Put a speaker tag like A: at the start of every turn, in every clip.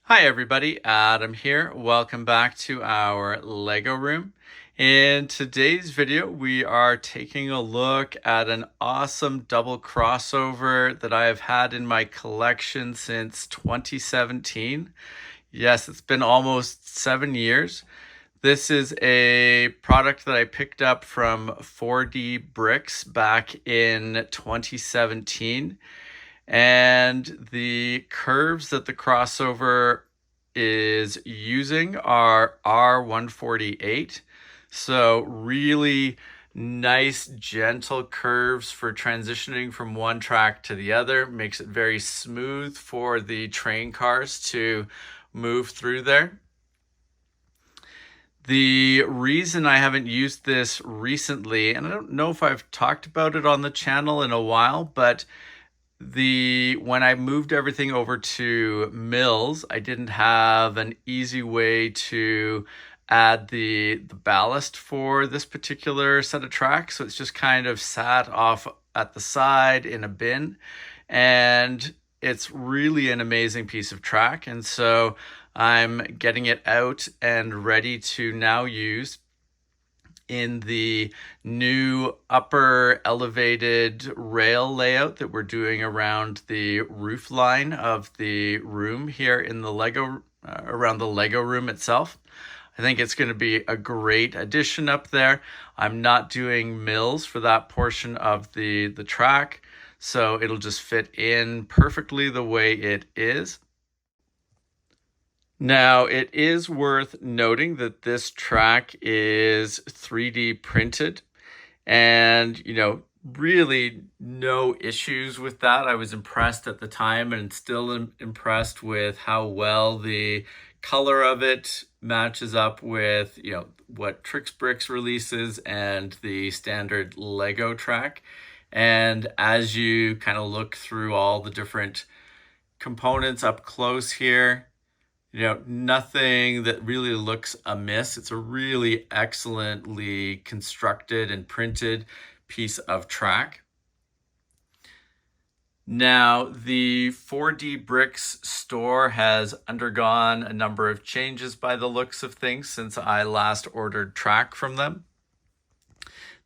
A: Hi everybody, Adam here. Welcome back to our Lego room. In today's video, we are taking a look at an awesome double crossover that I have had in my collection since 2017. Yes, it's been almost 7 years. This is a product that I picked up from 4D Bricks back in 2017. And the curves that the crossover is using are R148. So really nice, gentle curves for transitioning from one track to the other. Makes it very smooth for the train cars to move through there. The reason I haven't used this recently, and I don't know if I've talked about it on the channel in a while, but when I moved everything over to Mills, I didn't have an easy way to add the ballast for this particular set of tracks. So it's just kind of sat off at the side in a bin, and it's really an amazing piece of track. And so I'm getting it out and ready to now use in the new upper elevated rail layout that we're doing around the roof line of the room here in the Lego, around the Lego room itself. I think it's going to be a great addition up there. I'm not doing mills for that portion of the track, so it'll just fit in perfectly the way it is. Now, it is worth noting that this track is 3D printed, and, really no issues with that. I was impressed at the time and still impressed with how well the color of it matches up with, what Trix Bricks releases and the standard Lego track. And as you kind of look through all the different components up close here, nothing that really looks amiss. It's a really excellently constructed and printed piece of track. Now, the 4D Bricks store has undergone a number of changes by the looks of things since I last ordered track from them.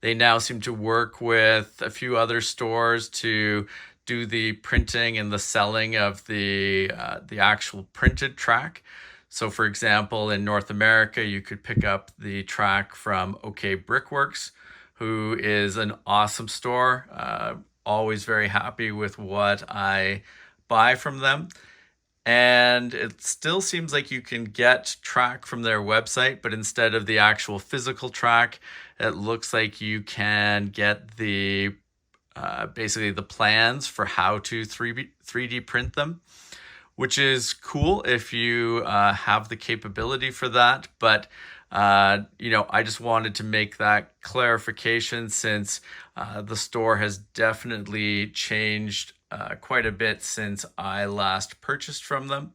A: They now seem to work with a few other stores to do the printing and the selling of the actual printed track. So for example, in North America, you could pick up the track from OK Brickworks, who is an awesome store. Always very happy with what I buy from them. And it still seems like you can get track from their website, but instead of the actual physical track, it looks like you can get the basically the plans for how to 3D print them, which is cool if you have the capability for that. But, I just wanted to make that clarification since the store has definitely changed quite a bit since I last purchased from them.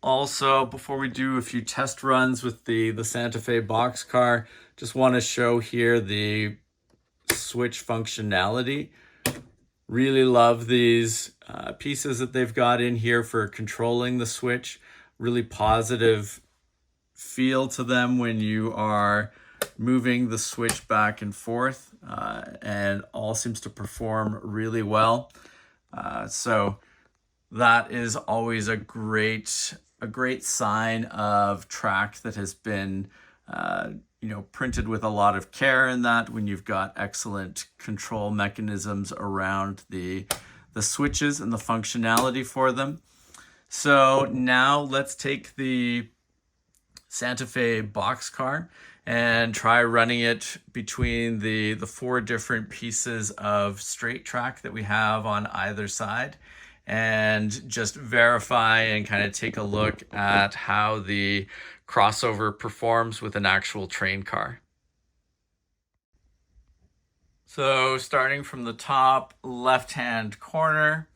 A: Also, before we do a few test runs with the Santa Fe boxcar, just want to show here the switch functionality. Really love these pieces that they've got in here for controlling the switch. Really positive feel to them when you are moving the switch back and forth, and all seems to perform really well. So that is always a great sign of track that has been printed with a lot of care in that, when you've got excellent control mechanisms around the switches and the functionality for them. So now let's take the Santa Fe boxcar and try running it between the four different pieces of straight track that we have on either side, and just verify and kind of take a look at how the crossover performs with an actual train car. So starting from the top left-hand corner,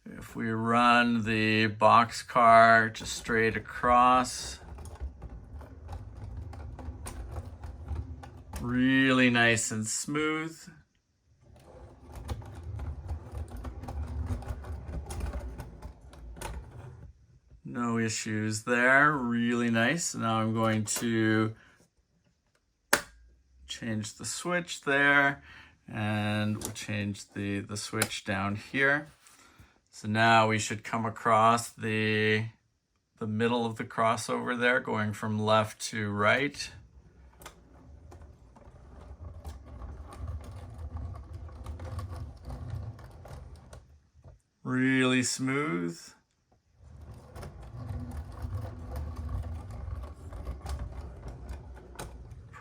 A: if we run the boxcar just straight across, really nice and smooth. No issues there, really nice. Now I'm going to change the switch there, and we'll change the switch down here. So now we should come across the middle of the crossover there, going from left to right. Really smooth.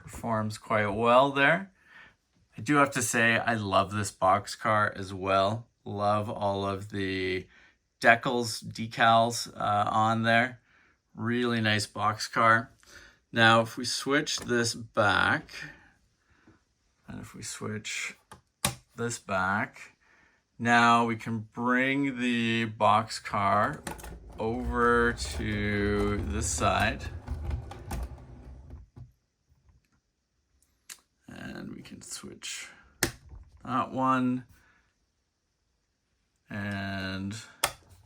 A: Performs quite well there. I do have to say, I love this boxcar as well. Love all of the decals on there. Really nice boxcar. Now, if we switch this back, and if we switch this back, now we can bring the boxcar over to this side. And we can switch that one and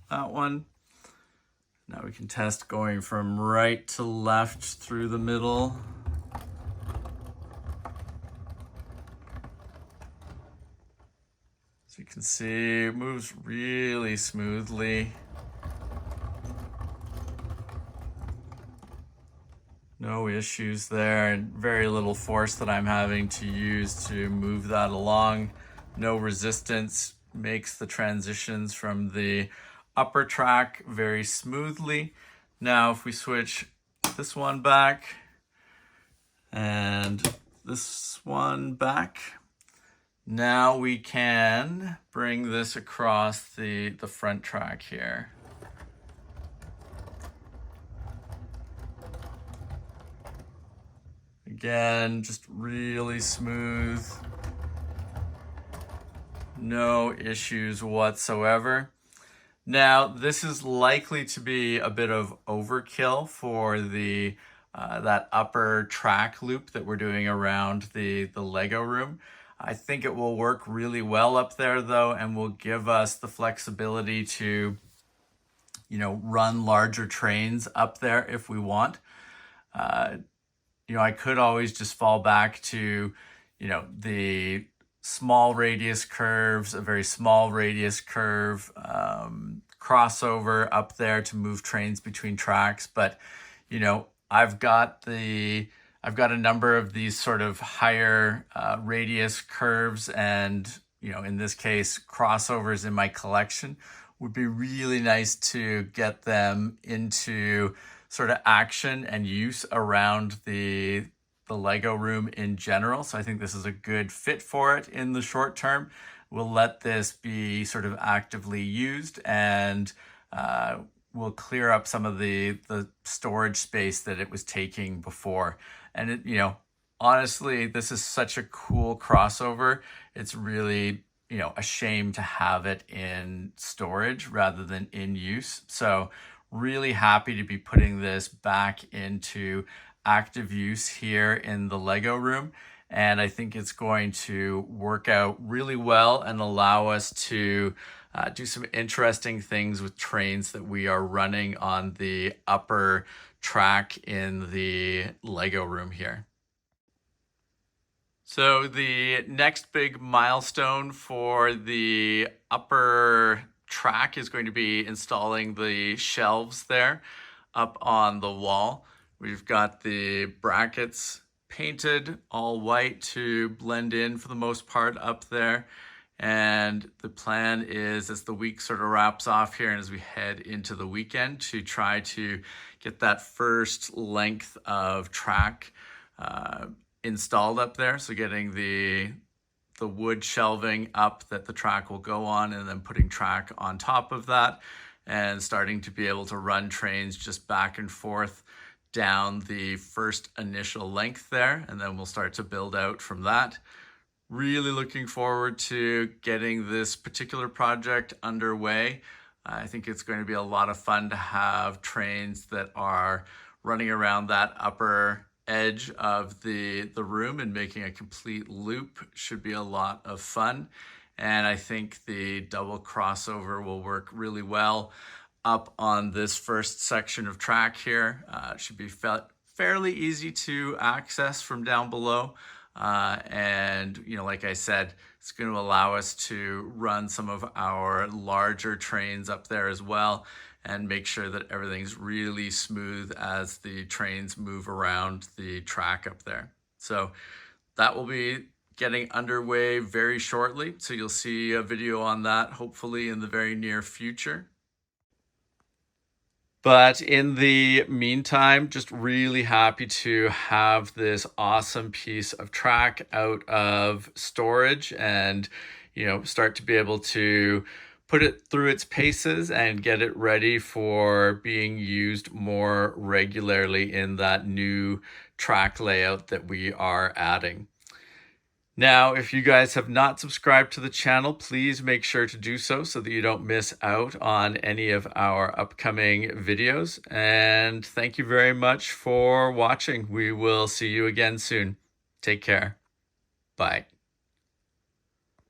A: that one. Now we can test going from right to left through the middle. So you can see it moves really smoothly. No issues there, and very little force that I'm having to use to move that along. No resistance, makes the transitions from the upper track very smoothly. Now if we switch this one back and this one back, now we can bring this across the front track here. Again, just really smooth. No issues whatsoever. Now, this is likely to be a bit of overkill for the that upper track loop that we're doing around the Lego room. I think it will work really well up there though, and will give us the flexibility to, you know, run larger trains up there if we want. You know, I could always just fall back to, you know, the small radius curves, a very small radius curve, crossover up there to move trains between tracks. But, you know, I've got a number of these sort of higher radius curves and, you know, in this case, crossovers in my collection. Would be really nice to get them into sort of action and use around the Lego room in general. So I think this is a good fit for it in the short term. We'll let this be sort of actively used, and we'll clear up some of the storage space that it was taking before. And it, you know, honestly, this is such a cool crossover. It's really, you know, a shame to have it in storage rather than in use. So really happy to be putting this back into active use here in the Lego room. And I think it's going to work out really well and allow us to do some interesting things with trains that we are running on the upper track in the Lego room here. So the next big milestone for the upper track is going to be installing the shelves there up on the wall. We've got the brackets painted all white to blend in for the most part up there. And the plan is, as the week sort of wraps off here and as we head into the weekend, to try to get that first length of track installed up there. So getting the wood shelving up that the track will go on, and then putting track on top of that, and starting to be able to run trains just back and forth down the first initial length there, and then we'll start to build out from that. Really looking forward to getting this particular project underway. I think it's going to be a lot of fun to have trains that are running around that upper edge of the room and making a complete loop. Should be a lot of fun. And I think the double crossover will work really well up on this first section of track here. It should be fairly easy to access from down below. And, you know, like I said, it's going to allow us to run some of our larger trains up there as well and make sure that everything's really smooth as the trains move around the track up there. So that will be getting underway very shortly. So you'll see a video on that hopefully in the very near future. But in the meantime, just really happy to have this awesome piece of track out of storage and, you know, start to be able to put it through its paces and get it ready for being used more regularly in that new track layout that we are adding. Now, if you guys have not subscribed to the channel, please make sure to do so that you don't miss out on any of our upcoming videos. And thank you very much for watching. We will see you again soon. Take care. Bye.